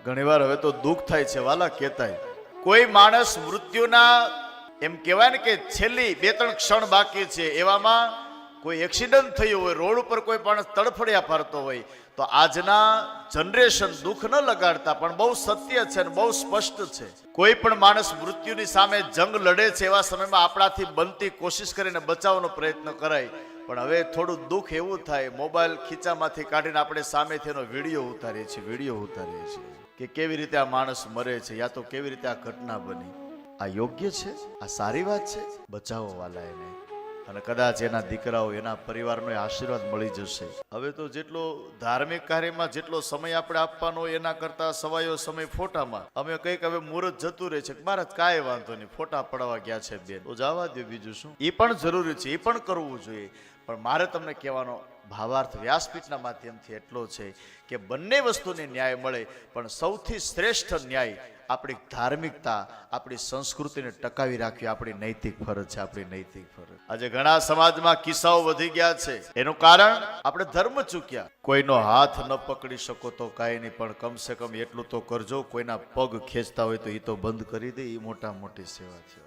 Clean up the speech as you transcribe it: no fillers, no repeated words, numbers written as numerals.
ઘણીવાર હવે તો દુઃખ થાય છે વાલા કહેતાય, કોઈ માણસ મૃત્યુના એમ કહેવાય ને કે છેલ્લી 2-3 ક્ષણ બાકી છે, એવામાં કોઈ એક્સિડન્ટ થયું હોય, રોડ ઉપર કોઈ માણસ તડફડિયા ફરતો હોય, તો આજના જનરેશન દુઃખ ન લગાડતા, પણ બહુ સત્ય છે અને બહુ સ્પષ્ટ છે. કોઈ પણ માણસ મૃત્યુની સામે જંગ લડે છે, એવા સમયમાં આપણાથી બનતી કોશિશ કરીને બચાવવાનો પ્રયત્ન કરાય. પણ હવે થોડું દુઃખ એવું થાય, મોબાઈલ ખીચામાંથી કાઢીને આપણે સામેથી એનો વિડીયો ઉતારીએ છીએ કે કેવી રીતે આ માણસ મરે છે, યા તો કેવી રીતે આ ઘટના બની. આ યોગ્ય છે? આ સારી વાત છે? બચાવો વાલા એને, અને કદાચ એના દીકરાઓ, એના પરિવારનો આશીર્વાદ મળી જશે. હવે તો જેટલો ધાર્મિક કાર્યમાં જેટલો સમય આપણે આપવાનો હોય, એના કરતા સવાયો સમય ફોટામાં. અમે કંઈક હવે મુહૂર્ત જતું રહે છે, મહારાજ કાંઈ વાંધો નહીં, ફોટા પડવા ગયા છે બેન, તો જવા દો, બીજું શું. એ પણ જરૂરી છે, એ પણ કરવું જોઈએ. પણ મારે તમને કહેવાનો ભાવાર્થ વ્યાસપીઠના માધ્યમથી એટલો છે કે બંને વસ્તુને ન્યાય મળે, પણ સૌથી શ્રેષ્ઠ ન્યાય આપણી ધાર્મિકતા, આપણી સંસ્કૃતિને ટકાવી રાખવી આપણી નૈતિક ફરજ છે, આપણી નૈતિક ફરજ. આજે ઘણા સમાજમાં કિસ્સાઓ વધી ગયા છે, એનું કારણ આપણે ધર્મ ચૂક્યા. કોઈનો હાથ ન પકડી શકો તો કાંઈ નહીં, પણ કમસે કમ એટલું તો કરજો, કોઈના પગ ખેંચતા હોય તો એ તો બંધ કરી દે. એ મોટા મોટી સેવા છે.